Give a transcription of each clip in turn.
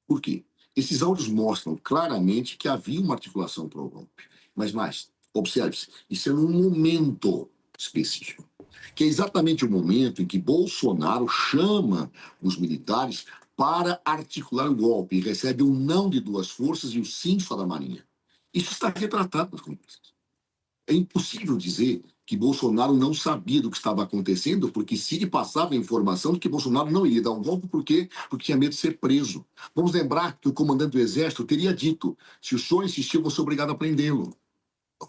Por quê? Esses áudios mostram claramente que havia uma articulação para o golpe. Mas mais, observe-se, isso é num momento específico, que é exatamente o momento em que Bolsonaro chama os militares para articular o golpe e recebe um não de duas forças e o sim só da Marinha. Isso está retratado nas conversas. É impossível dizer que Bolsonaro não sabia do que estava acontecendo, porque se lhe passava a informação de que Bolsonaro não iria dar um golpe, por quê? Porque tinha medo de ser preso. Vamos lembrar que o comandante do Exército teria dito: se o senhor insistir, eu vou ser obrigado a prendê-lo.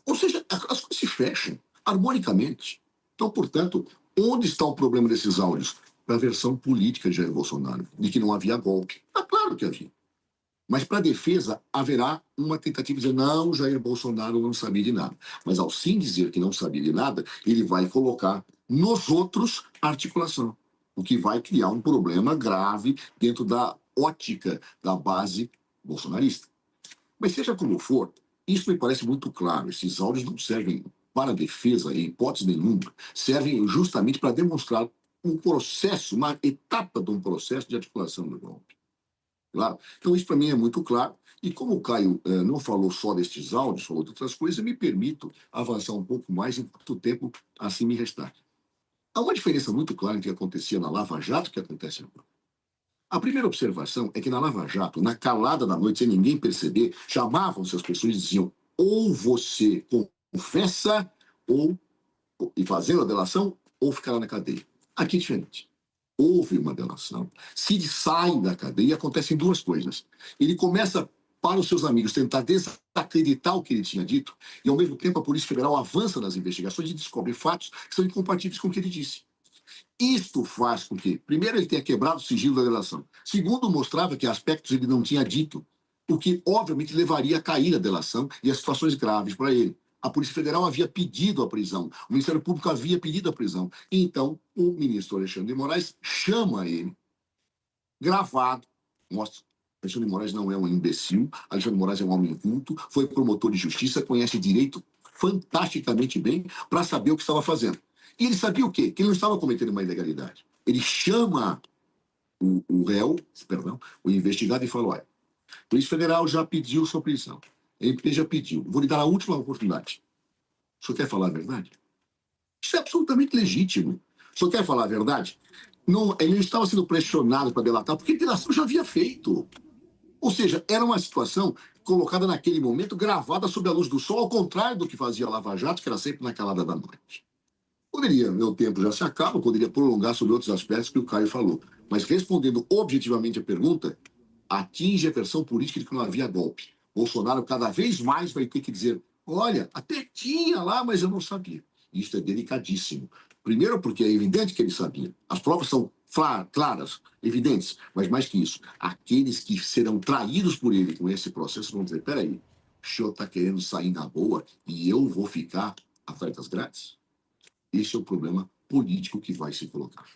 Ou seja, as coisas se fecham harmonicamente. Então, portanto, onde está o problema desses áudios? Na versão política de Jair Bolsonaro, de que não havia golpe. Ah, claro que havia. Mas para a defesa haverá uma tentativa de dizer: não, Jair Bolsonaro não sabia de nada. Mas ao sim dizer que não sabia de nada, ele vai colocar nos outros a articulação, o que vai criar um problema grave dentro da ótica da base bolsonarista. Mas seja como for, isso me parece muito claro. Esses áudios não servem para a defesa, em hipótese nenhuma, servem justamente para demonstrar um processo, uma etapa de um processo de articulação do golpe. Claro. Então, isso para mim é muito claro. E como o Caio não falou só destes áudios, falou de outras coisas, eu me permito avançar um pouco mais enquanto o tempo assim me restar. Há uma diferença muito clara entre o que acontecia na Lava Jato e o que acontece agora. A primeira observação é que na Lava Jato, na calada da noite, sem ninguém perceber, chamavam-se as pessoas e diziam: ou você confessa, ou e fazendo a delação, ou ficará na cadeia. Aqui é diferente. Houve uma delação. Cid sai da cadeia e acontecem duas coisas. Ele começa, para os seus amigos, tentar desacreditar o que ele tinha dito, e ao mesmo tempo a Polícia Federal avança nas investigações e descobre fatos que são incompatíveis com o que ele disse. Isto faz com que, primeiro, ele tenha quebrado o sigilo da delação. Segundo, mostrava que aspectos ele não tinha dito, o que, obviamente, levaria a cair a delação e a situações graves para ele. A Polícia Federal havia pedido a prisão, o Ministério Público havia pedido a prisão. E então, o ministro Alexandre de Moraes chama ele, gravado, mostra. Alexandre de Moraes não é um imbecil, Alexandre de Moraes é um homem culto, foi promotor de justiça, conhece direito fantasticamente bem para saber o que estava fazendo. E ele sabia o quê? Que ele não estava cometendo uma ilegalidade. Ele chama o réu, perdão, o investigado e fala: olha, a Polícia Federal já pediu sua prisão. A MP já pediu. Vou lhe dar a última oportunidade. O senhor quer falar a verdade? Isso é absolutamente legítimo. O senhor quer falar a verdade? Não, ele não estava sendo pressionado para delatar, porque a delação já havia feito. Ou seja, era uma situação colocada naquele momento, gravada sob a luz do sol, ao contrário do que fazia a Lava Jato, que era sempre na calada da noite. Poderia, meu tempo já se acaba, poderia prolongar sobre outros aspectos que o Caio falou. Mas respondendo objetivamente a pergunta, atinge a versão política de que não havia golpe. Bolsonaro cada vez mais vai ter que dizer: olha, até tinha lá, mas eu não sabia. Isso é delicadíssimo. Primeiro porque é evidente que ele sabia. As provas são claras, evidentes. Mas mais que isso, aqueles que serão traídos por ele com esse processo vão dizer: peraí, o senhor está querendo sair na boa e eu vou ficar atrás das grades? Esse é o problema político que vai se colocar.